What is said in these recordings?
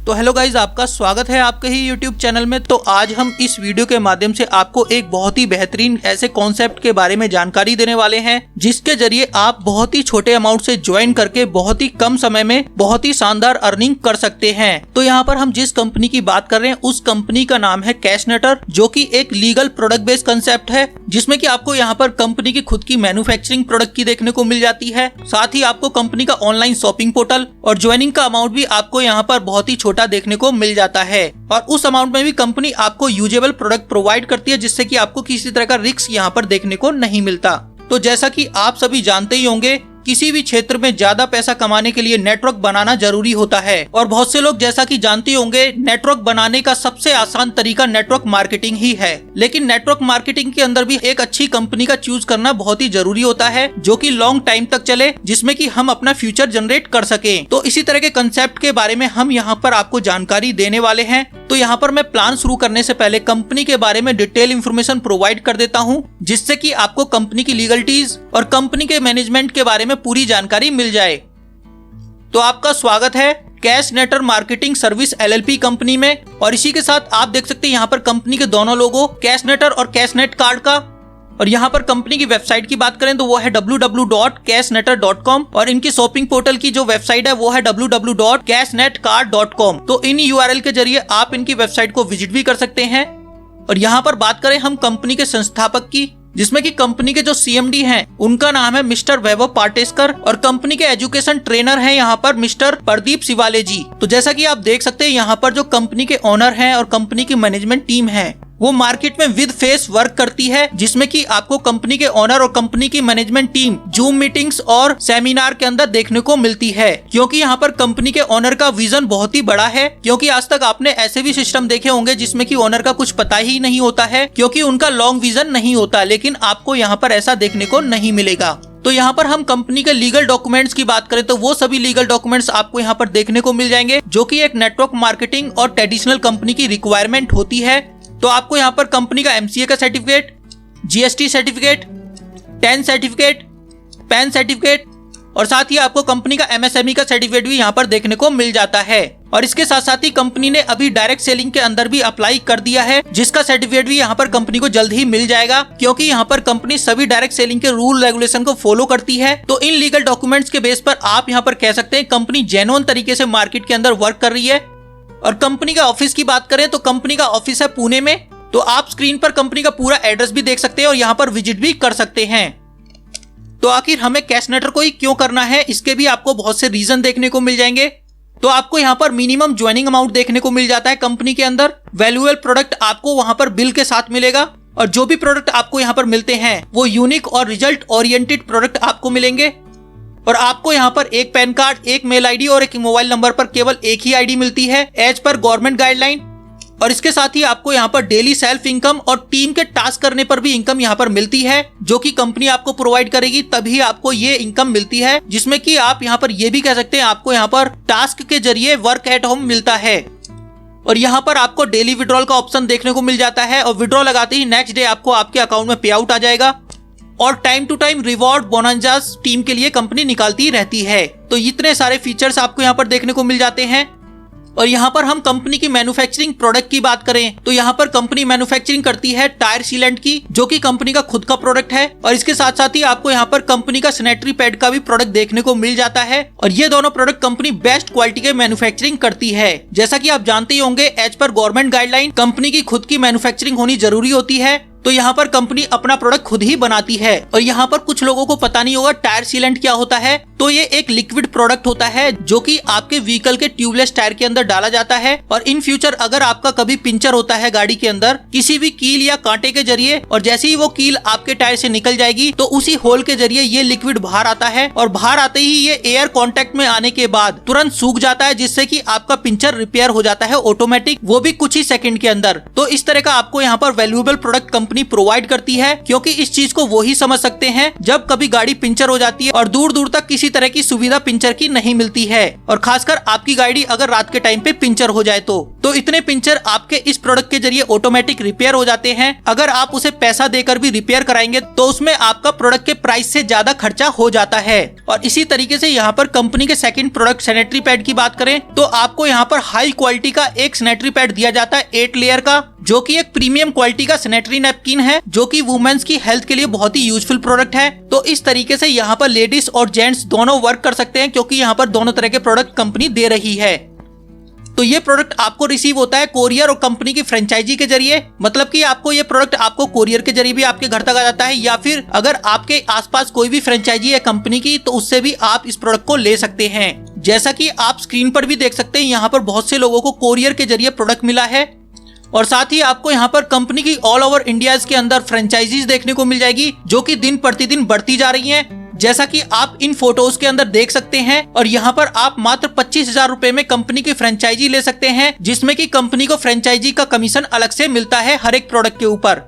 तो hello guys, आपका स्वागत है आपके ही यूट्यूब चैनल में। तो आज हम इस वीडियो के माध्यम से आपको एक बहुत ही बेहतरीन ऐसे कॉन्सेप्ट के बारे में जानकारी देने वाले हैं जिसके जरिए आप बहुत ही छोटे अमाउंट से ज्वाइन करके बहुत ही कम समय में बहुत ही शानदार अर्निंग कर सकते हैं। तो यहाँ पर हम जिस कंपनी की बात कर रहे हैं उस कंपनी का नाम है कैशनेटर, जो की एक लीगल प्रोडक्ट बेस्ड कंसेप्ट है जिसमें की आपको यहाँ पर कंपनी की खुद की मैन्युफैक्चरिंग प्रोडक्ट की देखने को मिल जाती है। साथ ही आपको कंपनी का ऑनलाइन शॉपिंग पोर्टल और ज्वाइनिंग का अमाउंट भी आपको यहाँ पर बहुत ही छोटा देखने को मिल जाता है और उस अमाउंट में भी कंपनी आपको यूजेबल प्रोडक्ट प्रोवाइड करती है जिससे कि आपको किसी तरह का रिस्क यहाँ पर देखने को नहीं मिलता। तो जैसा कि आप सभी जानते ही होंगे, किसी भी क्षेत्र में ज्यादा पैसा कमाने के लिए नेटवर्क बनाना जरूरी होता है और बहुत से लोग जैसा कि जानते होंगे, नेटवर्क बनाने का सबसे आसान तरीका नेटवर्क मार्केटिंग ही है। लेकिन नेटवर्क मार्केटिंग के अंदर भी एक अच्छी कंपनी का चूज करना बहुत ही जरूरी होता है जो कि लॉन्ग टाइम तक चले, जिसमें कि हम अपना फ्यूचर जनरेट कर सकें। तो इसी तरह के कंसेप्ट के बारे में हम यहाँ पर आपको जानकारी देने वाले हैं। तो यहाँ पर मैं प्लान शुरू करने से पहले कंपनी के बारे में डिटेल इन्फॉर्मेशन प्रोवाइड कर देता हूँ जिससे कि आपको कंपनी की लीगलिटीज और कंपनी के मैनेजमेंट के बारे में पूरी जानकारी मिल जाए। तो आपका स्वागत है कैशनेटर मार्केटिंग सर्विस LLP कंपनी में। और इसी के साथ आप देख सकते हैं यहाँ पर कंपनी के दोनों लोगो कैशनेटर और कैशनेट कार्ड का। और यहाँ पर कंपनी की वेबसाइट की बात करें तो वो है www.cashnetter.com और इनकी शॉपिंग पोर्टल की जो वेबसाइट है वो है www.cashnetcard.com। तो इन URL के जरिए आप इनकी वेबसाइट को विजिट भी कर सकते हैं। और यहाँ पर बात करें हम कंपनी के संस्थापक की, जिसमें कि कंपनी के जो CMD हैं उनका नाम है मिस्टर वैभव पाटेस्कर और कंपनी के एजुकेशन ट्रेनर हैं यहाँ पर मिस्टर प्रदीप शिवाले जी। तो जैसा कि आप देख सकते हैं यहाँ पर जो कंपनी के ओनर हैं और कंपनी की मैनेजमेंट टीम है वो मार्केट में विद फेस वर्क करती है, जिसमें कि आपको कंपनी के ओनर और कंपनी की मैनेजमेंट टीम जूम मीटिंग्स और सेमिनार के अंदर देखने को मिलती है। क्योंकि यहाँ पर कंपनी के ओनर का विजन बहुत ही बड़ा है, क्योंकि आज तक आपने ऐसे भी सिस्टम देखे होंगे जिसमें कि ओनर का कुछ पता ही नहीं होता है क्योंकि उनका लॉन्ग विजन नहीं होता, लेकिन आपको यहाँ पर ऐसा देखने को नहीं मिलेगा। तो यहाँ पर हम कंपनी के लीगल डॉक्यूमेंट्स की बात करें तो वो सभी लीगल डॉक्यूमेंट्स आपको यहाँ पर देखने को मिल जाएंगे जो कि एक नेटवर्क मार्केटिंग और ट्रेडिशनल कंपनी की रिक्वायरमेंट होती है। तो आपको यहाँ पर कंपनी का MCA का certificate, GST certificate, 10 certificate, pan certificate और साथ ही आपको कंपनी का MSME का सर्टिफिकेट भी यहाँ पर देखने को मिल जाता है। और इसके साथ साथ ही कंपनी ने अभी डायरेक्ट सेलिंग के अंदर भी अप्लाई कर दिया है जिसका सर्टिफिकेट भी यहाँ पर कंपनी को जल्द ही मिल जाएगा, क्योंकि यहाँ पर कंपनी सभी डायरेक्ट सेलिंग के रूल रेगुलेशन को फॉलो करती है। तो इन लीगल डॉक्यूमेंट्स के बेस पर आप यहाँ पर कह सकते हैं कंपनी जेन्युइन तरीके से मार्केट के अंदर वर्क कर रही है। और कंपनी का ऑफिस की बात करें तो कंपनी का ऑफिस है पुणे में। तो आप स्क्रीन पर कंपनी का पूरा एड्रेस भी देख सकते हैं और यहाँ पर विजिट भी कर सकते हैं। तो आखिर हमें कैशनेटर को ही क्यों करना है, इसके भी आपको बहुत से रीजन देखने को मिल जाएंगे। तो आपको यहाँ पर मिनिमम ज्वाइनिंग अमाउंट देखने को मिल जाता है कंपनी के अंदर, वैल्यूएबल प्रोडक्ट आपको वहां पर बिल के साथ मिलेगा और जो भी प्रोडक्ट आपको यहाँ पर मिलते हैं वो यूनिक और रिजल्ट ओरिएंटेड प्रोडक्ट आपको मिलेंगे। और आपको यहाँ पर एक पैन कार्ड, एक मेल ID और एक मोबाइल नंबर पर केवल एक ही ID मिलती है एज पर गवर्नमेंट गाइडलाइन। और इसके साथ ही आपको यहाँ पर डेली सेल्फ इनकम और टीम के टास्क करने पर भी इनकम यहाँ पर मिलती है जो कि कंपनी आपको प्रोवाइड करेगी, तभी आपको ये इनकम मिलती है। जिसमें कि आप यहाँ पर ये भी कह सकते हैं आपको यहाँ पर टास्क के जरिए वर्क एट होम मिलता है। और यहाँ पर आपको डेली विड्रॉल का ऑप्शन देखने को मिल जाता है और विड्रॉ लगाते ही नेक्स्ट डे आपको आपके अकाउंट में पे आउट आ जाएगा। और time to time reward bonanzas team के लिए कंपनी निकालती रहती है। तो इतने सारे फीचर्स आपको यहाँ पर देखने को मिल जाते हैं। और यहाँ पर हम कंपनी की मैन्युफैक्चरिंग प्रोडक्ट की बात करें तो यहाँ पर कंपनी मैन्युफैक्चरिंग करती है टायर सीलेंट की, जो कि कंपनी का खुद का प्रोडक्ट है। और इसके साथ साथ ही आपको यहाँ पर कंपनी का सैनिटरी पैड का भी प्रोडक्ट देखने को मिल जाता है। और ये दोनों प्रोडक्ट कंपनी बेस्ट क्वालिटी के मैन्युफैक्चरिंग करती है। जैसा कि आप जानते ही होंगे, as per government guideline company की खुद की मैन्युफैक्चरिंग होनी जरूरी होती है। तो यहाँ पर कंपनी अपना प्रोडक्ट खुद ही बनाती है। और यहाँ पर कुछ लोगों को पता नहीं होगा टायर सीलेंट क्या होता है। तो ये एक लिक्विड प्रोडक्ट होता है जो कि आपके व्हीकल के ट्यूबलेस टायर के अंदर डाला जाता है। और इन फ्यूचर अगर आपका कभी पंचर होता है गाड़ी के अंदर किसी भी कील या कांटे के जरिए, और जैसे ही वो कील आपके टायर से निकल जाएगी तो उसी होल के जरिए ये लिक्विड बाहर आता है और बाहर आते ही ये एयर कांटेक्ट में आने के बाद तुरंत सूख जाता है, जिससे कि आपका पंचर रिपेयर हो जाता है ऑटोमेटिक, वो भी कुछ ही सेकंड के अंदर। तो इस तरह का आपको यहाँ पर वैल्यूएबल प्रोडक्ट कंपनी प्रोवाइड करती है, क्योंकि इस चीज को वो ही समझ सकते हैं जब कभी गाड़ी पंचर हो जाती है और दूर दूर तक किसी तरह की सुविधा पंचर की नहीं मिलती है, और खासकर आपकी गाड़ी अगर रात के टाइम पे पंचर हो जाए तो इतने पंचर आपके इस प्रोडक्ट के जरिए ऑटोमेटिक रिपेयर हो जाते हैं। अगर आप उसे पैसा देकर भी रिपेयर कराएंगे तो उसमें आपका प्रोडक्ट के प्राइस से ज्यादा खर्चा हो जाता है। और इसी तरीके से यहाँ पर कंपनी के सेकंड प्रोडक्ट सैनिटरी पैड की बात करें तो आपको यहाँ पर हाई क्वालिटी का एक सैनिटरी पैड दिया जाता है 8 लेयर का, जो कि एक प्रीमियम क्वालिटी का सैनिटरी नैपकिन है, जो कि वुमेन्स की हेल्थ के लिए बहुत ही यूजफुल प्रोडक्ट है। तो इस तरीके से यहाँ पर लेडीज और जेंट्स दोनों वर्क कर सकते हैं, क्योंकि यहाँ पर दोनों तरह के प्रोडक्ट कंपनी दे रही है। तो ये प्रोडक्ट आपको रिसीव होता है कोरियर और कंपनी की फ्रेंचाइजी के जरिए, मतलब कि आपको ये प्रोडक्ट आपको कोरियर के जरिए भी आपके घर तक आ जाता है, या फिर अगर आपके आसपास कोई भी फ्रेंचाइजी है कंपनी की तो उससे भी आप इस प्रोडक्ट को ले सकते हैं। जैसा कि आप स्क्रीन पर भी देख सकते हैं, यहाँ पर बहुत से लोगों को कोरियर के जरिए प्रोडक्ट मिला है, और साथ ही आपको यहाँ पर कंपनी की ऑल ओवर इंडिया के अंदर फ्रेंचाइजीज देखने को मिल जाएगी, जो कि दिन प्रतिदिन बढ़ती जा रही हैं, जैसा कि आप इन फोटोज के अंदर देख सकते हैं। और यहाँ पर आप मात्र 25,000 रुपए में कंपनी की फ्रेंचाइजी ले सकते हैं, जिसमें कि कंपनी को फ्रेंचाइजी का कमीशन अलग से मिलता है हर एक प्रोडक्ट के ऊपर।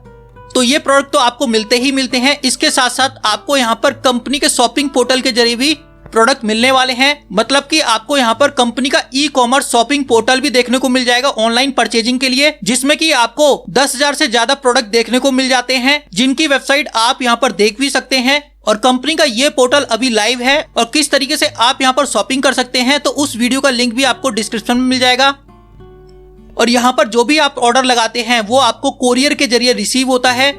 तो ये प्रोडक्ट तो आपको मिलते ही मिलते हैं, इसके साथ साथ आपको यहाँ पर कंपनी के शॉपिंग पोर्टल के जरिए भी प्रोडक्ट मिलने वाले हैं, मतलब कि आपको यहाँ पर कंपनी का ई-कॉमर्स शॉपिंग पोर्टल भी देखने को मिल जाएगा ऑनलाइन परचेजिंग के लिए, जिसमें कि आपको 10,000 से ज्यादा प्रोडक्ट देखने को मिल जाते हैं, जिनकी वेबसाइट आप यहाँ पर देख भी सकते हैं। और कंपनी का ये पोर्टल अभी लाइव है, और किस तरीके से आप यहाँ पर शॉपिंग कर सकते हैं तो उस वीडियो का लिंक भी आपको डिस्क्रिप्शन में मिल जाएगा। और यहाँ पर जो भी आप ऑर्डर लगाते हैं वो आपको कोरियर के जरिए रिसीव होता है।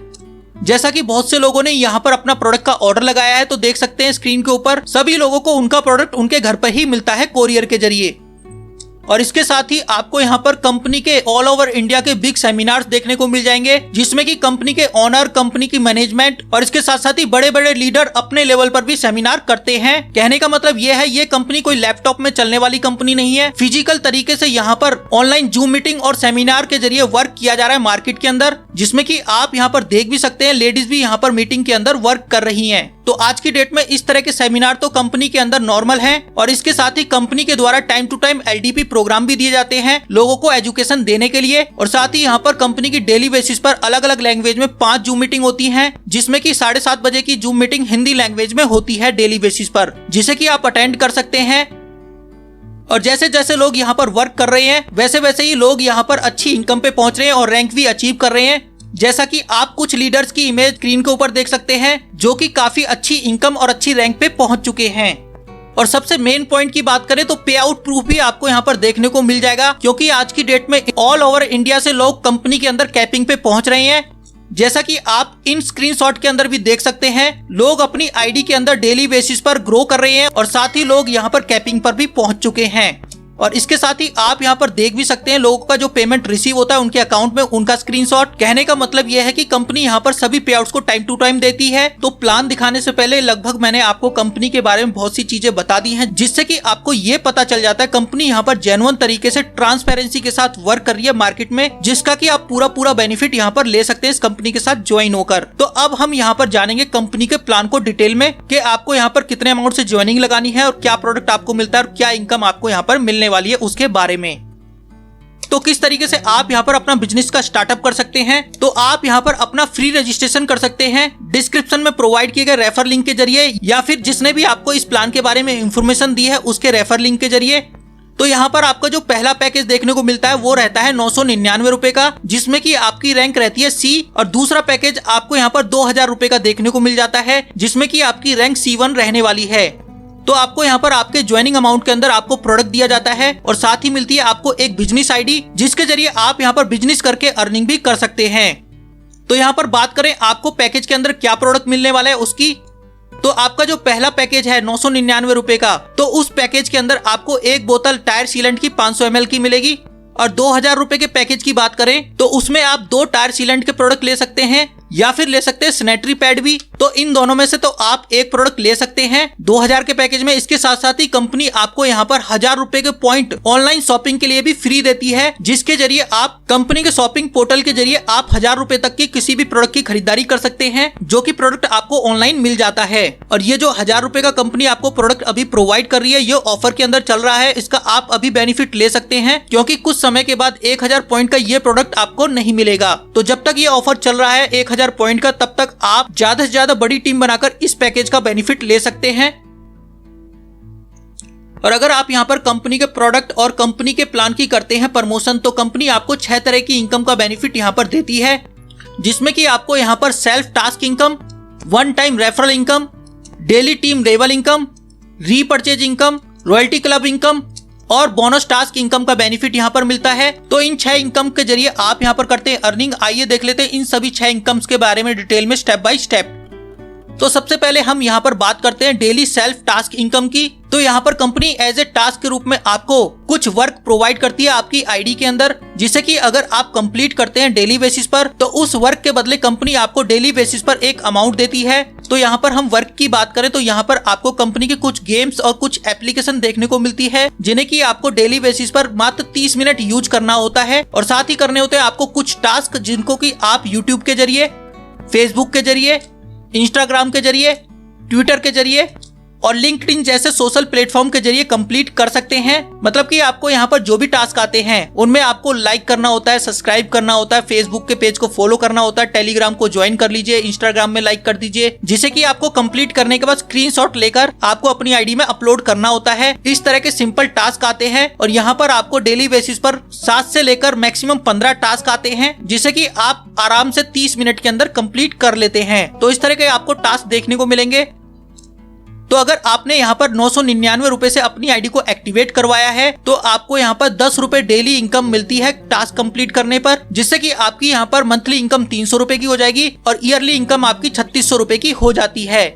जैसा कि बहुत से लोगों ने यहाँ पर अपना प्रोडक्ट का ऑर्डर लगाया है, तो देख सकते हैं स्क्रीन के ऊपर सभी लोगों को उनका प्रोडक्ट उनके घर पर ही मिलता है कोरियर के जरिए। और इसके साथ ही आपको यहाँ पर कंपनी के ऑल ओवर इंडिया के बिग सेमिनार्स देखने को मिल जाएंगे, जिसमें कि कंपनी के ओनर, कंपनी की मैनेजमेंट और इसके साथ साथ ही बड़े बड़े लीडर अपने लेवल पर भी सेमिनार करते हैं। कहने का मतलब ये है, ये कंपनी कोई लैपटॉप में चलने वाली कंपनी नहीं है, फिजिकल तरीके से यहाँ पर ऑनलाइन जूम मीटिंग और सेमिनार के जरिए वर्क किया जा रहा है मार्केट के अंदर, जिसमें कि आप यहाँ पर देख भी सकते हैं लेडीज भी यहाँ पर मीटिंग के अंदर वर्क कर रही हैं। तो आज की डेट में इस तरह के सेमिनार तो कंपनी के अंदर नॉर्मल है, और इसके साथ ही कंपनी के द्वारा time to time LDP program भी दिए जाते हैं लोगों को एजुकेशन देने के लिए। और साथ ही यहाँ पर कंपनी की डेली बेसिस पर अलग अलग लैंग्वेज में 5 जूम मीटिंग होती हैं, जिसमें कि 7:30 बजे की जूम मीटिंग हिंदी लैंग्वेज में होती है डेली बेसिस पर, जिसे कि आप अटेंड कर सकते हैं। और जैसे जैसे लोग यहाँ पर वर्क कर रहे हैं वैसे वैसे ही लोग यहाँ पर अच्छी इनकम पे पहुंच रहे हैं और रैंक भी अचीव कर रहे हैं। जैसा कि आप कुछ लीडर्स की इमेज स्क्रीन के ऊपर देख सकते हैं, जो कि काफी अच्छी इनकम और अच्छी रैंक पे पहुंच चुके हैं। और सबसे मेन पॉइंट की बात करें तो पे आउट प्रूफ भी आपको यहाँ पर देखने को मिल जाएगा, क्योंकि आज की डेट में ऑल ओवर इंडिया से लोग कंपनी के अंदर कैपिंग पे पहुंच रहे हैं। जैसा कि आप इन स्क्रीनशॉट के अंदर भी देख सकते हैं, लोग अपनी आईडी के अंदर डेली बेसिस पर ग्रो कर रहे हैं, और साथ ही लोग यहाँ पर कैपिंग पर भी पहुंच चुके हैं। और इसके साथ ही आप यहाँ पर देख भी सकते हैं लोगों का जो पेमेंट रिसीव होता है उनके अकाउंट में, उनका स्क्रीनशॉट। कहने का मतलब यह है कि कंपनी यहाँ पर सभी पे आउट्स को टाइम टू टाइम देती है। तो प्लान दिखाने से पहले लगभग मैंने आपको कंपनी के बारे में बहुत सी चीजें बता दी हैं, जिससे कि आपको ये पता चल जाता है कंपनी यहाँ पर जेन्युइन तरीके से ट्रांसपेरेंसी के साथ वर्क कर रही है मार्केट में, जिसका कि आप पूरा बेनिफिट यहाँ पर ले सकते हैं इस कंपनी के साथ ज्वाइन होकर। तो अब हम यहाँ पर जानेंगे कंपनी के प्लान को डिटेल में, कि आपको यहाँ पर कितने अमाउंट से ज्वाइनिंग लगानी है और क्या प्रोडक्ट आपको मिलता है और क्या इनकम आपको यहाँ पर मिलने वाली है उसके बारे में। तो किस तरीके से आप यहाँ पर अपना बिजनेस का स्टार्टअप कर सकते हैं, तो आप यहाँ पर अपना फ्री रजिस्ट्रेशन कर सकते हैं डिस्क्रिप्शन में प्रोवाइड किए गए रेफर लिंक के जरिए, या फिर जिसने भी आपको इस प्लान के बारे में इंफॉर्मेशन दी है उसके रेफर लिंक के जरिए। तो यहाँ पर आपका जो पहला पैकेज देखने को मिलता है वो रहता है 999 रुपए का, जिसमें कि आपकी रैंक रहती है C, और दूसरा पैकेज आपको यहाँ पर 2000 रुपए का देखने को मिल जाता है, जिसमें कि आपकी रैंक C1 रहने वाली है। तो आपको यहाँ पर आपके ज्वाइनिंग अमाउंट के अंदर आपको प्रोडक्ट दिया जाता है, और साथ ही मिलती है आपको एक बिजनेस आईडी, जिसके जरिए आप यहाँ पर बिजनेस करके अर्निंग भी कर सकते हैं। तो यहाँ पर बात करें आपको पैकेज के अंदर क्या प्रोडक्ट मिलने वाला है उसकी, तो आपका जो पहला पैकेज है 999 रुपए का, तो उस पैकेज के अंदर आपको एक बोतल टायर सीलेंट की 500 ml की मिलेगी। और 2000 रुपए के पैकेज की बात करें तो उसमें आप 2 टायर सीलेंट के प्रोडक्ट ले सकते हैं, या फिर ले सकते हैं सैनिटरी पैड भी। तो इन दोनों में से तो आप एक प्रोडक्ट ले सकते हैं 2000 के पैकेज में। इसके साथ साथ ही कंपनी आपको यहाँ पर 1000 रुपए के पॉइंट ऑनलाइन शॉपिंग के लिए भी फ्री देती है, जिसके जरिए आप कंपनी के शॉपिंग पोर्टल के जरिए आप 1000 रुपए तक की किसी भी प्रोडक्ट की खरीदारी कर सकते हैं, जो कि प्रोडक्ट आपको ऑनलाइन मिल जाता है। और ये जो 1000 रुपए का कंपनी आपको प्रोडक्ट अभी प्रोवाइड कर रही है, ये ऑफर के अंदर चल रहा है, इसका आप अभी बेनिफिट ले सकते हैं, क्योंकि कुछ समय के बाद 1000 पॉइंट का ये प्रोडक्ट आपको नहीं मिलेगा। तो जब तक ये ऑफर चल रहा है, 1000 पॉइंट का, तब तक आप ज्यादा से ज्यादा बड़ी टीम बनाकर इस पैकेज का बेनिफिट ले सकते हैं। और अगर आप यहाँ पर कंपनी के प्रोडक्ट और कंपनी के प्लान की करते हैं प्रमोशन, तो कंपनी आपको 6 तरह की इनकम का बेनिफिट यहाँ पर देती है, जिसमें कि आपको यहाँ पर self task income, one time referral income, daily team level income, repurchase income, royalty club income और बोनस टास्क इनकम का बेनिफिट यहाँ पर मिलता है। तो इन 6 इनकम के जरिए आप यहाँ पर करते हैं अर्निंग। आइए देख लेते हैं इन सभी 6 इनकम्स के बारे में डिटेल में स्टेप बाय स्टेप। तो सबसे पहले हम यहाँ पर बात करते हैं डेली सेल्फ टास्क इनकम की। तो यहाँ पर कंपनी एज ए टास्क के रूप में आपको कुछ वर्क प्रोवाइड करती है आपकी आईडी के अंदर, जिसे कि अगर आप कंप्लीट करते हैं डेली बेसिस पर, तो उस वर्क के बदले कंपनी आपको डेली बेसिस पर एक अमाउंट देती है। तो यहाँ पर हम वर्क की बात करें तो यहाँ पर आपको कंपनी के कुछ गेम्स और कुछ एप्लीकेशन देखने को मिलती है, जिन्हें कि आपको डेली बेसिस पर मात्र 30 मिनट यूज करना होता है। और साथ ही करने होते हैं आपको कुछ टास्क, जिनको कि आप यूट्यूब के जरिए, फेसबुक के जरिए, इंस्टाग्राम के जरिए, ट्विटर के जरिए और लिंक्डइन जैसे सोशल प्लेटफॉर्म के जरिए कंप्लीट कर सकते हैं। मतलब कि आपको यहाँ पर जो भी टास्क आते हैं उनमें आपको लाइक करना होता है, सब्सक्राइब करना होता है, फेसबुक के पेज को फॉलो करना होता है, टेलीग्राम को ज्वाइन कर लीजिए, इंस्टाग्राम में लाइक कर दीजिए, जिसे कि आपको कंप्लीट करने के बाद स्क्रीनशॉट लेकर आपको अपनी आईडी में अपलोड करना होता है। इस तरह के सिंपल टास्क आते हैं और यहाँ पर आपको डेली बेसिस पर 7 से लेकर मैक्सिमम 15 टास्क आते हैं, जिसे कि आप आराम से 30 मिनट के अंदर कंप्लीट कर लेते हैं। तो इस तरह के आपको टास्क देखने को मिलेंगे। तो अगर आपने यहाँ पर 999 रुपए से अपनी आईडी को एक्टिवेट करवाया है, तो आपको यहाँ पर 10 रुपए डेली इनकम मिलती है टास्क कंप्लीट करने पर, जिससे कि आपकी यहाँ पर मंथली इनकम 300 रुपए की हो जाएगी और ईयरली इनकम आपकी 3600 रुपए की हो जाती है।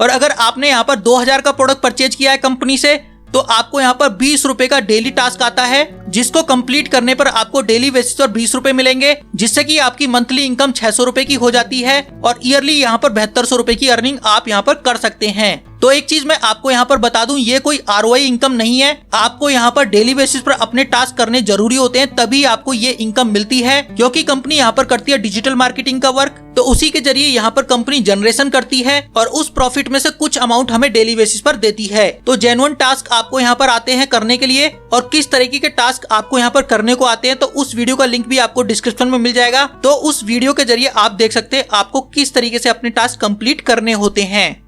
और अगर आपने यहाँ पर 2000 का प्रोडक्ट परचेज किया है कंपनी से, तो आपको यहाँ पर 20 रुपए का डेली टास्क आता है, जिसको कंप्लीट करने पर आपको डेली बेसिस पर 20 रुपए मिलेंगे, जिससे कि आपकी मंथली इनकम 600 रुपए की हो जाती है और ईयरली यहाँ पर 7200 रुपए की अर्निंग आप यहाँ पर कर सकते हैं। तो एक चीज मैं आपको यहाँ पर बता दूं, ये कोई ROI इनकम नहीं है। आपको यहाँ पर डेली बेसिस पर अपने टास्क करने जरूरी होते हैं, तभी आपको ये इनकम मिलती है, क्योंकि कंपनी यहाँ पर करती है डिजिटल मार्केटिंग का वर्क। तो उसी के जरिए यहाँ पर कंपनी जनरेशन करती है और उस प्रॉफिट में से कुछ अमाउंट हमें डेली बेसिस पर देती है। तो जेन्युइन टास्क आपको यहाँ पर आते हैं करने के लिए, और किस तरीके के टास्क आपको यहाँ पर करने को आते हैं, तो उस वीडियो का लिंक भी आपको डिस्क्रिप्शन में मिल जाएगा। तो उस वीडियो के जरिए आप देख सकते हैं आपको किस तरीके से अपने टास्क कंप्लीट करने होते हैं।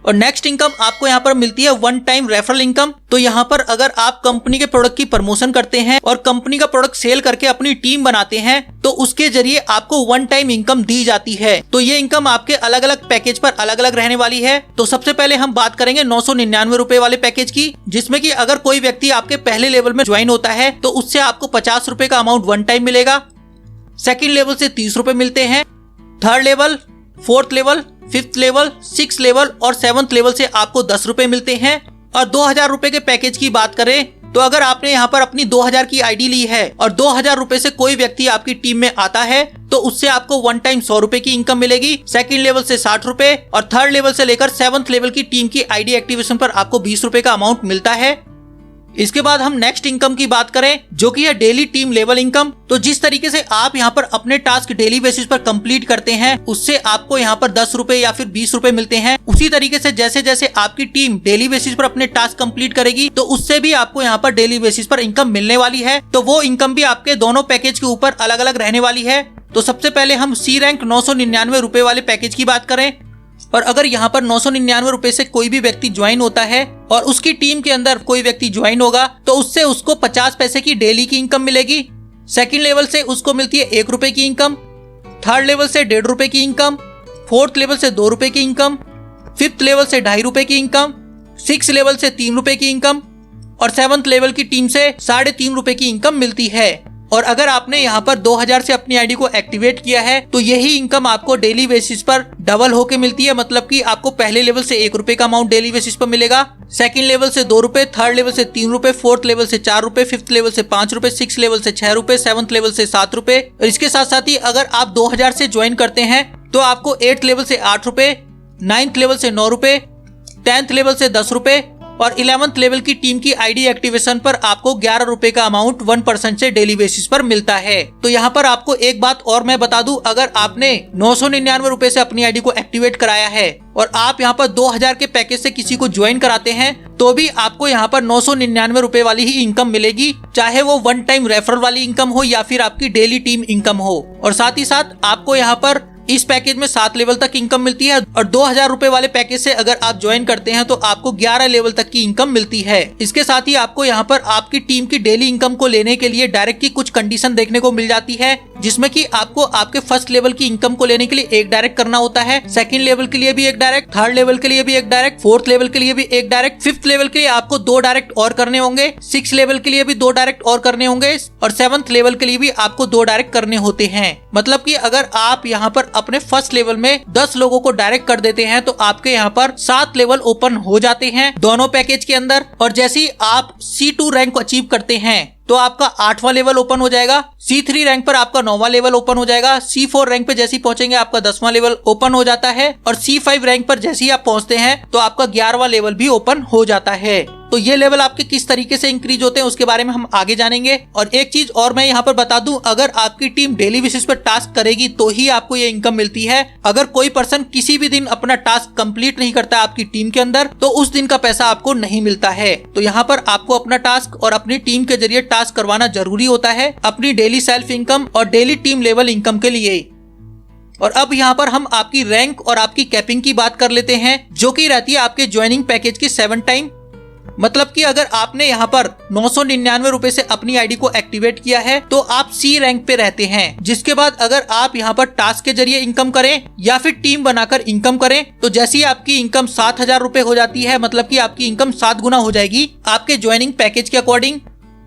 और नेक्स्ट इनकम आपको यहाँ पर मिलती है वन टाइम रेफरल इनकम। तो यहाँ पर अगर आप कंपनी के प्रोडक्ट की प्रमोशन करते हैं और कंपनी का प्रोडक्ट सेल करके अपनी टीम बनाते हैं, तो उसके जरिए आपको वन टाइम इनकम दी जाती है। तो ये इनकम आपके अलग अलग पैकेज पर अलग अलग रहने वाली है। तो सबसे पहले हम बात करेंगे 999 रुपए वाले पैकेज की, जिसमें कि अगर कोई व्यक्ति आपके पहले लेवल में ज्वाइन होता है तो उससे आपको 50 रुपए का अमाउंट वन टाइम मिलेगा। सेकेंड लेवल से 30 रुपए मिलते हैं। Third level, fourth level, fifth level, six level और सेवंथ लेवल से आपको 10 रुपए मिलते हैं। और 2000 रुपए के पैकेज की बात करें तो अगर आपने यहाँ पर अपनी 2000 की आईडी ली है और 2000 रुपए से कोई व्यक्ति आपकी टीम में आता है, तो उससे आपको वन टाइम 100 रुपए की इनकम मिलेगी। सेकंड लेवल से 60 रुपए और थर्ड लेवल से लेकर सेवंथ लेवल की टीम की आईडी एक्टिवेशन पर आपको 20 रुपए का अमाउंट मिलता है। इसके बाद हम नेक्स्ट इनकम की बात करें, जो कि है डेली टीम लेवल इनकम। तो जिस तरीके से आप यहाँ पर अपने टास्क डेली बेसिस पर कंप्लीट करते हैं, उससे आपको यहाँ पर 10 रुपए या फिर 20 रुपए मिलते हैं। उसी तरीके से जैसे जैसे आपकी टीम डेली बेसिस पर अपने टास्क कंप्लीट करेगी, तो उससे भी आपको यहाँ पर डेली बेसिस पर इनकम मिलने वाली है। तो वो इनकम भी आपके दोनों पैकेज के ऊपर अलग अलग रहने वाली है। तो सबसे पहले हम सी रैंक 999 रुपए वाले पैकेज की बात करें, और अगर यहाँ पर 999 रुपए से कोई भी व्यक्ति ज्वाइन होता है और उसकी टीम के अंदर कोई व्यक्ति ज्वाइन होगा, तो उससे उसको 50 पैसे की डेली की इनकम मिलेगी। सेकंड लेवल से उसको मिलती है 1 रुपए की इनकम। थर्ड लेवल से 1.5 रुपए की इनकम। फोर्थ लेवल से 2 रुपए की इनकम। फिफ्थ लेवल से 2.5 रुपए की इनकम। सिक्स लेवल से 3 रुपए की इनकम और सेवंथ लेवल की टीम से 3.5 रुपए की इनकम मिलती है। और अगर आपने यहाँ पर 2000 से अपनी आईडी को एक्टिवेट किया है, तो यही इनकम आपको डेली बेसिस पर डबल होके मिलती है। मतलब कि आपको पहले लेवल से 1 रुपए का अमाउंट डेली बेसिस पर मिलेगा, सेकंड लेवल से 2 रुपए, थर्ड लेवल से 3 रुपए, फोर्थ लेवल से 4 रुपए, फिफ्थ लेवल से 5 रुपए, सिक्स लेवल से 6 रुपए, सेवंथ लेवल से 7 रुपए। और इसके साथ साथ ही अगर आप 2000 से ज्वाइन करते हैं, तो आपको 8th लेवल से 8 रुपए, 9th लेवल से 9 रुपए, 10th लेवल से 10 रुपए, और 11th लेवल की टीम की आईडी एक्टिवेशन पर आपको 11 रुपए का अमाउंट 1% से डेली बेसिस पर मिलता है। तो यहाँ पर आपको एक बात और मैं बता दूं, अगर आपने 999 रुपए से अपनी आईडी को एक्टिवेट कराया है और आप यहाँ पर 2000 के पैकेज से किसी को ज्वाइन कराते हैं तो भी आपको यहाँ पर 999 रुपए वाली ही इनकम मिलेगी, चाहे वो वन टाइम रेफरल वाली इनकम हो या फिर आपकी डेली टीम इनकम हो। और साथ ही साथ आपको यहाँ पर इस पैकेज में 7 लेवल तक इनकम मिलती है और 2000 रुपए वाले पैकेज से अगर आप ज्वाइन करते हैं तो आपको 11 लेवल तक की इनकम मिलती है। इसके साथ ही आपको यहाँ पर आपकी टीम की डेली इनकम को लेने के लिए डायरेक्ट की कुछ कंडीशन देखने को मिल जाती है, जिसमें कि आपको आपके फर्स्ट लेवल की इनकम को लेने के लिए एक डायरेक्ट करना होता है, सेकंड लेवल के लिए भी एक डायरेक्ट, थर्ड लेवल के लिए भी एक डायरेक्ट, फोर्थ लेवल के लिए भी एक डायरेक्ट, फिफ्थ लेवल के लिए आपको 2 डायरेक्ट और करने होंगे, 6 लेवल के लिए भी 2 डायरेक्ट और करने होंगे और 7th लेवल के लिए भी आपको 2 डायरेक्ट करने होते हैं। मतलब कि अगर आप यहाँ पर अपने फर्स्ट लेवल में 10 लोगों को डायरेक्ट कर देते हैं तो आपके यहाँ पर 7 लेवल ओपन हो जाते हैं दोनों पैकेज के अंदर। और जैसे ही आप C2 रैंक को अचीव करते हैं तो आपका 8वां लेवल ओपन हो जाएगा, C3 रैंक पर आपका 9वां लेवल ओपन हो जाएगा, C4 रैंक पे जैसे ही पहुंचेंगे आपका 10वां लेवल ओपन हो जाता है और C5 रैंक पर जैसे ही आप पहुंचते हैं तो आपका 11वां लेवल भी ओपन हो जाता है। तो ये लेवल आपके किस तरीके से इंक्रीज होते हैं उसके बारे में हम आगे जानेंगे। और एक चीज और मैं यहाँ पर बता दूं, अगर आपकी टीम डेली बेसिस पर टास्क करेगी तो ही आपको ये इनकम मिलती है। अगर कोई पर्सन किसी भी दिन अपना टास्क कंप्लीट नहीं करता आपकी टीम के अंदर तो उस दिन का पैसा आपको नहीं मिलता है। तो यहाँ पर आपको अपना टास्क और अपनी टीम के जरिए टास्क करवाना जरूरी होता है अपनी डेली सेल्फ इनकम और डेली टीम लेवल इनकम के लिए। और अब यहाँ पर हम आपकी रैंक और आपकी कैपिंग की बात कर लेते हैं, जो कि रहती है आपके ज्वाइनिंग पैकेज की 7 टाइम। मतलब कि अगर आपने यहाँ पर 999 रुपए से अपनी आईडी को एक्टिवेट किया है तो आप C रैंक पे रहते हैं, जिसके बाद अगर आप यहाँ पर टास्क के जरिए इनकम करें या फिर टीम बनाकर इनकम करें तो जैसे ही आपकी इनकम 7000 रुपए हो जाती है, मतलब कि आपकी इनकम 7 गुना हो जाएगी आपके ज्वाइनिंग पैकेज के अकॉर्डिंग,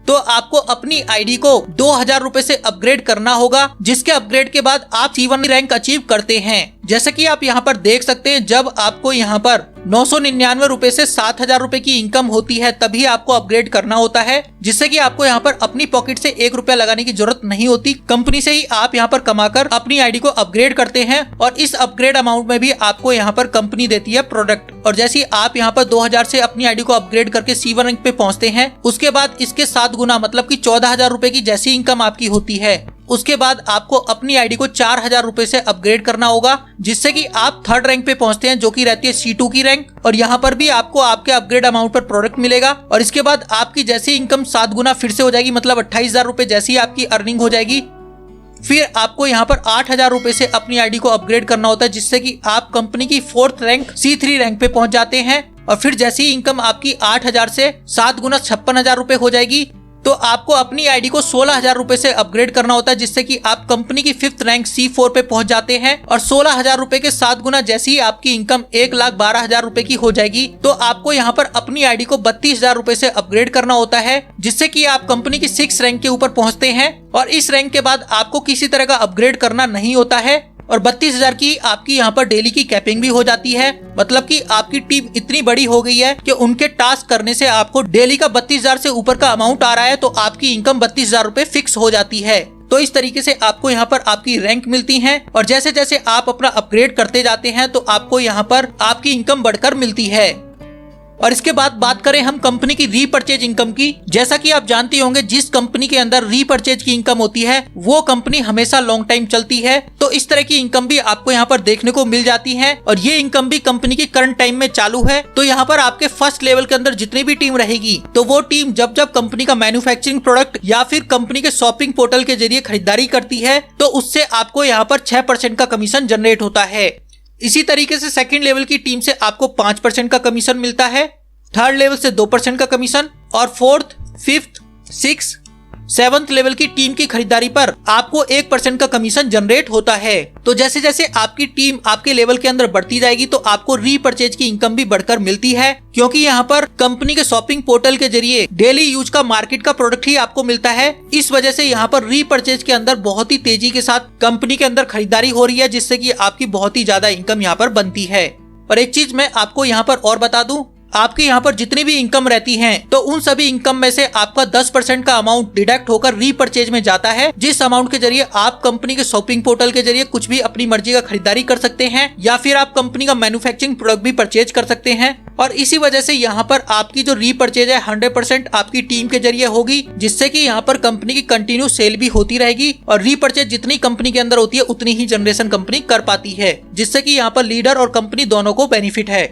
तो आपको अपनी आईडी को 2000 रुपए से अपग्रेड करना होगा, जिसके अपग्रेड के बाद आप C1 रैंक अचीव करते हैं। जैसे कि आप यहाँ पर देख सकते हैं, जब आपको यहाँ पर 999 रुपए से 7000 रुपए की इनकम होती है तभी आपको अपग्रेड करना होता है, जिससे कि आपको यहाँ पर अपनी पॉकेट से 1 रुपया लगाने की जरूरत नहीं होती। कंपनी से ही आप यहाँ पर कमाकर अपनी आईडी को अपग्रेड करते हैं और इस अपग्रेड अमाउंट में भी आपको यहाँ पर कंपनी देती है प्रोडक्ट। और जैसे ही आप यहाँ पर 2000 से अपनी आईडी को अपग्रेड करके C1 रैंक पे पहुंचते हैं, उसके बाद इसके 7 गुना मतलब कि 14000 रुपए की जैसी इनकम आपकी होती है, उसके बाद आपको अपनी आईडी को 4000 रुपए से अपग्रेड करना होगा, जिससे कि आप 3rd रैंक पे पहुंचते हैं, जो कि रहती है C2 की रैंक। और यहाँ पर भी आपको आपके अपग्रेड अमाउंट पर प्रोडक्ट मिलेगा और इसके बाद आपकी जैसी इनकम 7 गुना फिर से हो जाएगी, मतलब 28000 रुपए जैसी आपकी अर्निंग हो जाएगी। फिर आपको यहाँ पर 8000 रुपए से अपनी आईडी को अपग्रेड करना होता है, जिससे कि आप कंपनी की 4th रैंक C3 रैंक पे पहुंच जाते हैं। और फिर जैसी इनकम आपकी 8000 से 7 गुना 56,000 रुपए हो जाएगी तो आपको अपनी आईडी को 16,000 रुपए से अपग्रेड करना होता है, जिससे कि आप कंपनी की 5th रैंक C4 पे पहुंच जाते हैं। और 16,000 रुपए के 7 गुना जैसी ही आपकी इनकम 1,12,000 रुपए की हो जाएगी तो आपको यहाँ पर अपनी आईडी को 32,000 रुपए से अपग्रेड करना होता है, जिससे कि आप कंपनी की 6th रैंक के ऊपर पहुंचते हैं। और इस रैंक के बाद आपको किसी तरह का अपग्रेड करना नहीं होता है और 32,000 की आपकी यहाँ पर डेली की कैपिंग भी हो जाती है। मतलब कि आपकी टीम इतनी बड़ी हो गई है कि उनके टास्क करने से आपको डेली का 32,000 से ऊपर का अमाउंट आ रहा है, तो आपकी इनकम 32,000 रुपए फिक्स हो जाती है। तो इस तरीके से आपको यहाँ पर आपकी रैंक मिलती है और जैसे जैसे आप अपना अपग्रेड करते जाते हैं तो आपको यहाँ पर आपकी इनकम बढ़कर मिलती है। और इसके बाद बात करें हम कंपनी की रीपरचेज इनकम की। जैसा कि आप जानते होंगे, जिस कंपनी के अंदर रीपरचेज की इनकम होती है वो कंपनी हमेशा लॉन्ग टाइम चलती है, तो इस तरह की इनकम भी आपको यहाँ पर देखने को मिल जाती है। और ये इनकम भी कंपनी की करंट टाइम में चालू है। तो यहाँ पर आपके फर्स्ट लेवल के अंदर जितनी भी टीम रहेगी तो वो टीम जब जब कंपनी का मैन्युफैक्चरिंग प्रोडक्ट या फिर कंपनी के शॉपिंग पोर्टल के जरिए खरीदारी करती है तो उससे आपको यहाँ पर 6% का कमीशन जनरेट होता है। इसी तरीके से सेकंड लेवल की टीम से आपको 5% का कमीशन मिलता है, थर्ड लेवल से 2% का कमीशन और 4th, 5th, 6th, 7th level की टीम की खरीदारी पर आपको 1% का कमीशन जनरेट होता है। तो जैसे जैसे आपकी टीम आपके लेवल के अंदर बढ़ती जाएगी तो आपको रीपरचेज की इनकम भी बढ़कर मिलती है, क्योंकि यहाँ पर कंपनी के शॉपिंग पोर्टल के जरिए डेली यूज का मार्केट का प्रोडक्ट ही आपको मिलता है। इस वजह से यहाँ पर रीपरचेज के अंदर बहुत ही तेजी के साथ कंपनी के अंदर खरीदारी हो रही है, जिससे कि आपकी बहुत ही ज्यादा इनकम यहाँ पर बनती है। और एक चीज मैं आपको यहाँ पर और बता दूं, आपकी यहाँ पर जितनी भी इनकम रहती हैं, तो उन सभी इनकम में से आपका 10% का अमाउंट डिडक्ट होकर रीपर्चेज में जाता है, जिस अमाउंट के जरिए आप कंपनी के शॉपिंग पोर्टल के जरिए कुछ भी अपनी मर्जी का खरीदारी कर सकते हैं या फिर आप कंपनी का मैन्युफैक्चरिंग प्रोडक्ट भी परचेज कर सकते हैं। और इसी वजह से यहाँ पर आपकी जो रीपर्चेज है 100% आपकी टीम के जरिए होगी, जिससे कि यहाँ पर कंपनी की कंटिन्यू सेल भी होती रहेगी और रीपर्चेज जितनी कंपनी के अंदर होती है उतनी ही जनरेशन कंपनी कर पाती है, जिससे कि यहाँ पर लीडर और कंपनी दोनों को बेनिफिट है।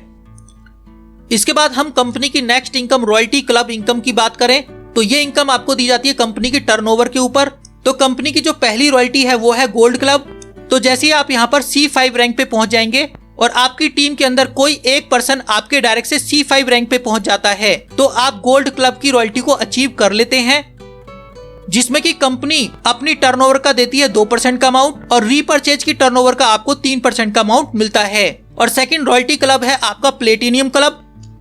इसके बाद हम कंपनी की next income royalty club income की बात करें तो ये इनकम आपको दी जाती है कंपनी की टर्नओवर के ऊपर। तो कंपनी की जो पहली रॉयल्टी है वो है गोल्ड क्लब। तो जैसे ही आप यहाँ पर C5 रैंक पे पहुंच जाएंगे और आपकी टीम के अंदर कोई एक पर्सन आपके डायरेक्ट से C5 रैंक पे पहुंच जाता है, तो आप गोल्ड क्लब की रॉयल्टी को अचीव कर लेते हैं, जिसमें कि कंपनी अपनी टर्नओवर का देती है 2% का अमाउंट और रीपर्चेज की टर्नओवर का आपको 3% का अमाउंट मिलता है। और सेकंड रॉयल्टी क्लब है आपका प्लेटिनियम क्लब,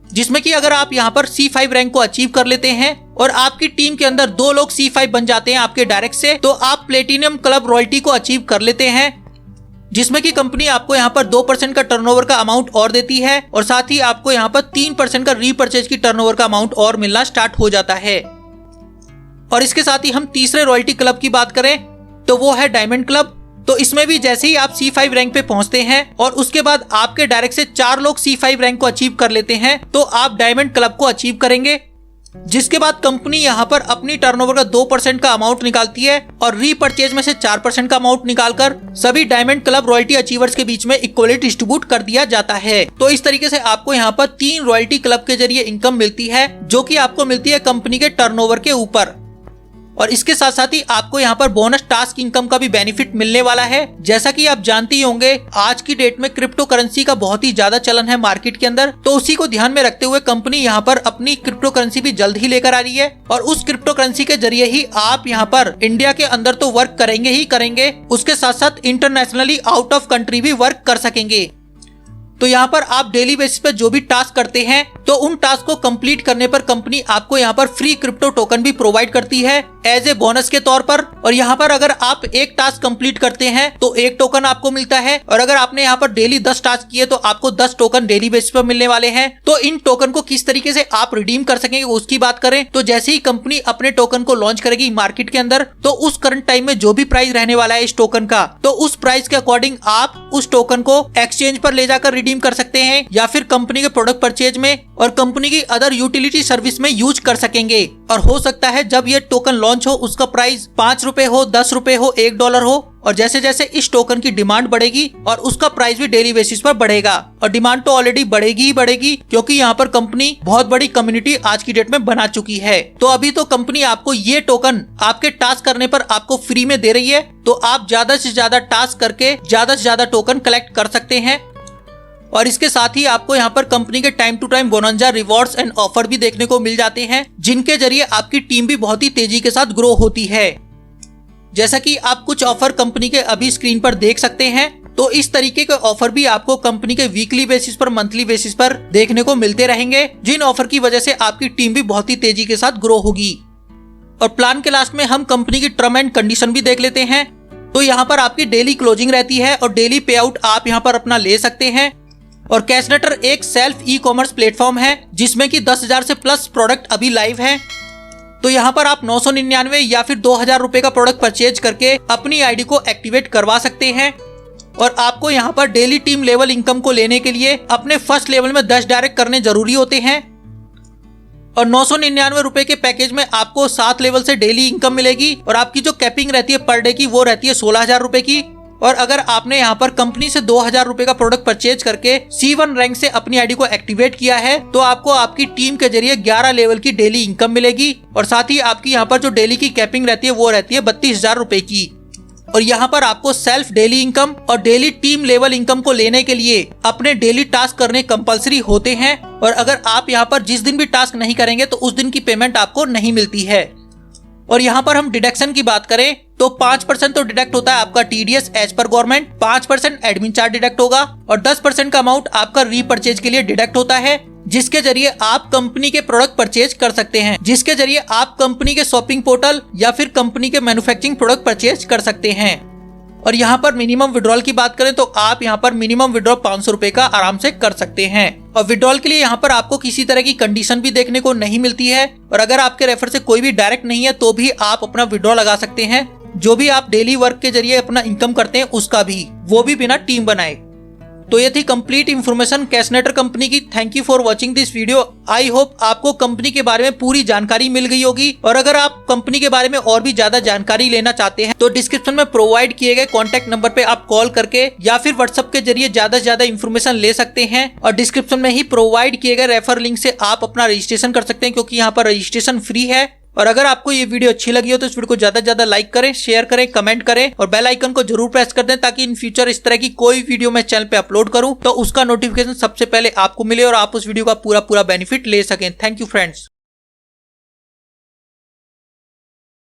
जिसमें कि अगर आप यहाँ पर C5 रैंक को अचीव कर लेते हैं और आपकी टीम के अंदर 2 लोग C5 बन जाते हैं आपके डायरेक्ट से, तो आप प्लेटिनियम क्लब रॉयल्टी को अचीव कर लेते हैं, जिसमें कि कंपनी आपको यहाँ पर 2% का टर्नओवर का अमाउंट और देती है और साथ ही आपको यहाँ पर 3% का रीपर्चेज की टर्नओवर का अमाउंट और मिलना स्टार्ट हो जाता है। और इसके साथ ही हम तीसरे रॉयल्टी क्लब की बात करें तो वो है डायमंड क्लब। तो इसमें भी जैसे ही आप C5 रैंक पे पहुंचते हैं और उसके बाद आपके डायरेक्ट से 4 लोग C5 रैंक को अचीव कर लेते हैं, तो आप डायमंड क्लब को अचीव करेंगे, जिसके बाद कंपनी यहाँ पर अपनी टर्नओवर का 2% का अमाउंट निकालती है और रीपर्चेज में से 4% का अमाउंट निकालकर सभी डायमंड क्लब रॉयल्टी अचीवर्स के बीच में इक्वली डिस्ट्रीब्यूट कर दिया जाता है। तो इस तरीके से आपको यहाँ पर 3 रॉयल्टी क्लब के जरिए इनकम मिलती है, जो कि आपको मिलती है कंपनी के टर्नओवर के ऊपर। और इसके साथ साथ ही आपको यहाँ पर बोनस टास्क इनकम का भी बेनिफिट मिलने वाला है। जैसा कि आप जानते ही होंगे, आज की डेट में क्रिप्टो करेंसी का बहुत ही ज्यादा चलन है मार्केट के अंदर, तो उसी को ध्यान में रखते हुए कंपनी यहाँ पर अपनी क्रिप्टो करेंसी भी जल्द ही लेकर आ रही है और उस क्रिप्टो करेंसी के जरिए ही आप यहाँ पर इंडिया के अंदर तो वर्क करेंगे ही करेंगे, उसके साथ साथ इंटरनेशनली आउट ऑफ कंट्री भी वर्क कर सकेंगे। तो यहाँ पर आप डेली बेसिस पर जो भी टास्क करते हैं, तो उन टास्क को कंप्लीट करने पर कंपनी आपको यहाँ पर फ्री क्रिप्टो टोकन भी प्रोवाइड करती है एज ए बोनस के तौर पर। और यहाँ पर अगर आप एक टास्क कंप्लीट करते हैं तो 1 टोकन आपको मिलता है, और अगर आपने यहाँ पर डेली 10 टास्क किए तो आपको 10 टोकन डेली बेसिस पर मिलने वाले हैं। तो इन टोकन को किस तरीके से आप रिडीम कर सकेंगे उसकी बात करें तो जैसे ही कंपनी अपने टोकन को लॉन्च करेगी मार्केट के अंदर, तो उस करंट टाइम में जो भी प्राइस रहने वाला है इस टोकन का, तो उस प्राइस के अकॉर्डिंग आप उस टोकन को एक्सचेंज पर ले जाकर रिडीम कर सकते हैं या फिर कंपनी के प्रोडक्ट परचेज में और कंपनी की अदर यूटिलिटी सर्विस में यूज कर सकेंगे। और हो सकता है जब ये टोकन लॉन्च हो उसका प्राइस 5 रुपए हो, 10 रुपए हो, $1 हो, और जैसे जैसे इस टोकन की डिमांड बढ़ेगी और उसका प्राइस भी डेली बेसिस पर बढ़ेगा। और डिमांड तो ऑलरेडी बढ़ेगी ही बढ़ेगी, क्योंकि यहाँ पर कंपनी बहुत बड़ी कम्युनिटी आज की डेट में बना चुकी है। तो अभी तो कंपनी आपको ये टोकन आपके टास्क करने पर आपको फ्री में दे रही है, तो आप ज्यादा से ज्यादा टास्क करके ज्यादा से ज्यादा टोकन कलेक्ट कर सकते हैं। और इसके साथ ही आपको यहाँ पर कंपनी के time to time bonanza rewards and offer भी देखने को मिल जाते हैं, जिनके जरिए आपकी टीम भी बहुत ही तेजी के साथ ग्रो होती है। जैसा कि आप कुछ ऑफर कंपनी के अभी स्क्रीन पर देख सकते हैं, तो इस तरीके के ऑफर भी आपको कंपनी के वीकली बेसिस पर, मंथली बेसिस पर देखने को मिलते रहेंगे, जिन ऑफर की वजह से आपकी टीम भी बहुत ही तेजी के साथ ग्रो होगी। और प्लान के लास्ट में हम कंपनी की टर्म एंड कंडीशन भी देख लेते हैं। तो यहाँ पर आपकी डेली क्लोजिंग रहती है और डेली पे आउट आप यहाँ पर अपना ले सकते हैं। और कैशनेटर एक सेल्फ ई कॉमर्स प्लेटफॉर्म है जिसमें कि 10,000 से प्लस प्रोडक्ट अभी लाइव है। तो यहाँ पर आप 999 या फिर 2,000 रुपए का प्रोडक्ट परचेज करके अपनी आईडी को एक्टिवेट करवा सकते हैं। और आपको यहाँ पर डेली टीम लेवल इनकम को लेने के लिए अपने फर्स्ट लेवल में 10 डायरेक्ट करने जरूरी होते हैं। और 999 रुपए के पैकेज में आपको 7 लेवल से डेली इनकम मिलेगी और आपकी जो कैपिंग रहती है पर डे की वो रहती है 16,000 रुपए की। और अगर आपने यहाँ पर कंपनी से 2,000 रुपए का प्रोडक्ट परचेज करके C1 रैंक से अपनी आईडी को एक्टिवेट किया है, तो आपको आपकी टीम के जरिए 11 लेवल की डेली इनकम मिलेगी। और साथ ही आपकी यहाँ पर जो डेली की कैपिंग रहती है वो रहती है 32,000 रुपए की। और यहाँ पर आपको सेल्फ डेली इनकम और डेली टीम लेवल इनकम को लेने के लिए अपने डेली टास्क करने कंपलसरी होते हैं। और अगर आप यहाँ पर जिस दिन भी टास्क नहीं करेंगे तो उस दिन की पेमेंट आपको नहीं मिलती है। और यहाँ पर हम डिडक्शन की बात करें तो 5% तो डिडक्ट होता है आपका TDS as per government, 5% admin charge deduct होगा और 10% का अमाउंट आपका रीपर्चेज के लिए डिडक्ट होता है, जिसके जरिए आप कंपनी के प्रोडक्ट परचेज कर सकते हैं, जिसके जरिए आप कंपनी के शॉपिंग पोर्टल या फिर कंपनी के मैन्युफैक्चरिंग प्रोडक्ट परचेज कर सकते हैं। और यहाँ पर मिनिमम विड्रॉल की बात करें तो आप यहाँ पर मिनिमम विड्रॉल 500 रुपए का आराम से कर सकते हैं। और विड्रॉल के लिए यहाँ पर आपको किसी तरह की कंडीशन भी देखने को नहीं मिलती है, और अगर आपके रेफर से कोई भी डायरेक्ट नहीं है तो भी आप अपना विड्रॉल लगा सकते हैं, जो भी आप डेली वर्क के जरिए अपना इनकम करते हैं उसका भी, वो भी बिना टीम बनाए। तो ये थी कंप्लीट इन्फॉर्मेशन कैशनेटर कंपनी की। Thank you for watching this video. I hope आपको कंपनी के बारे में पूरी जानकारी मिल गई होगी, और अगर आप कंपनी के बारे में और भी ज्यादा जानकारी लेना चाहते हैं तो डिस्क्रिप्शन में प्रोवाइड किए गए कॉन्टैक्ट नंबर पे आप कॉल करके या फिर व्हाट्सएप के जरिए ज्यादा से ज्यादा इन्फॉर्मेशन ले सकते हैं। और डिस्क्रिप्शन में ही प्रोवाइड किए गए रेफर लिंक से आप अपना रजिस्ट्रेशन कर सकते हैं, क्योंकि यहाँ पर रजिस्ट्रेशन फ्री है। और अगर आपको ये वीडियो अच्छी लगी हो तो इस वीडियो को ज्यादा से ज्यादा लाइक करें, शेयर करें, कमेंट करें और बेल आइकन को जरूर प्रेस कर दें, ताकि इन फ्यूचर इस तरह की कोई वीडियो मैं चैनल पे अपलोड करूं तो उसका नोटिफिकेशन सबसे पहले आपको मिले और आप उस वीडियो का पूरा बेनिफिट ले सकें। Thank you friends.